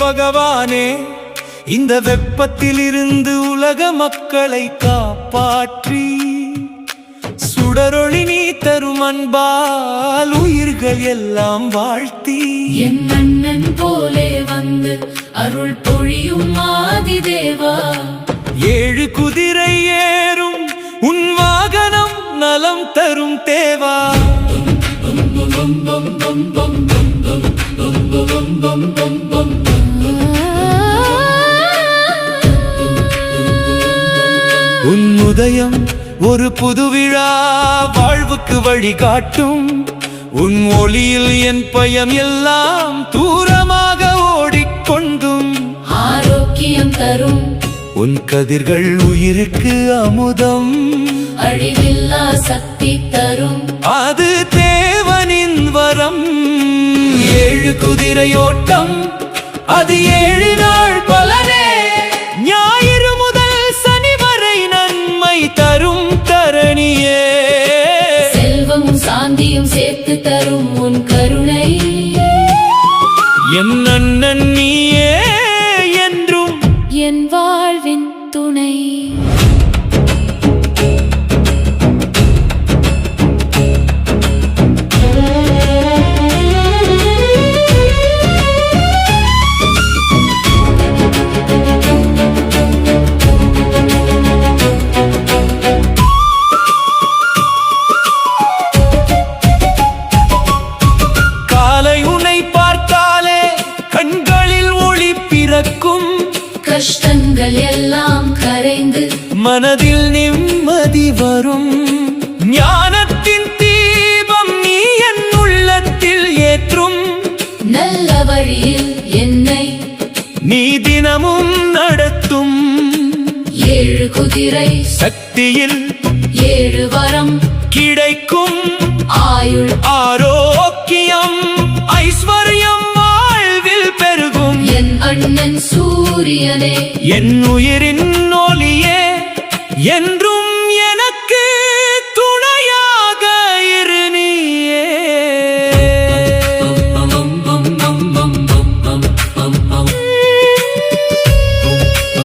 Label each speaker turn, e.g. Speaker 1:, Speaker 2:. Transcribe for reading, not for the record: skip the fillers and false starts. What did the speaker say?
Speaker 1: பகவானே, இந்த வெப்பத்திலிருந்து உலக மக்களை காப்பாற்றி சுடரொளி நீ தரும் அன்பால் உயிர்கள் எல்லாம் வாழ்த்தி
Speaker 2: என் அண்ணன் போலே வந்து அருள் பொழியும் ஆதிதேவா.
Speaker 1: 7 குதிரை ஏறும் உன் வாகனம் நலம் தரும் தேவா. உன் உதயம் ஒரு புது விழா வாழ்வுக்கு வழிகாட்டும். உன் ஒளியில் என் பயம் எல்லாம் தூரமாக ஓடிக்கொண்டும்
Speaker 2: ஆரோக்கியம் தரும்.
Speaker 1: உன் கதிர்கள் உயிருக்கு அமுதம்,
Speaker 2: அழிவில்லா சக்தி தரும்.
Speaker 1: அது தேவனின் வரம். 7 குதிரையோட்டம், அது 7 நாள் பலனே. ஞாயிறு முதல் சனி வரை நன்மை தரும் தரணியே.
Speaker 2: செல்வமும் சாந்தியும் சேர்த்து தரும் உன் கருணை.
Speaker 1: என் அண்ணன் நீயே என்றும்
Speaker 2: என் வாழ்வின் துணை. கஷ்டங்கள் எல்லாம் கரைந்து
Speaker 1: மனதில் நிம்மதி வரும். ஞானத்தின் தீபம் நீ என் உள்ளத்தில் ஏற்றும்.
Speaker 2: நல்ல வழியில் என்னை
Speaker 1: நீ தினமும் நடத்தும்.
Speaker 2: 7 குதிரை
Speaker 1: சக்தியில்
Speaker 2: 7 வரம்
Speaker 1: கிடைக்கும்.
Speaker 2: ஆயுள்
Speaker 1: ஆரோக்கியம் ஐஸ்வர்யம் வாழ்வில் பெருகும்.
Speaker 2: என் அண்ணன் சூரியனே,
Speaker 1: என் உயிரின் ஒளியே, என்று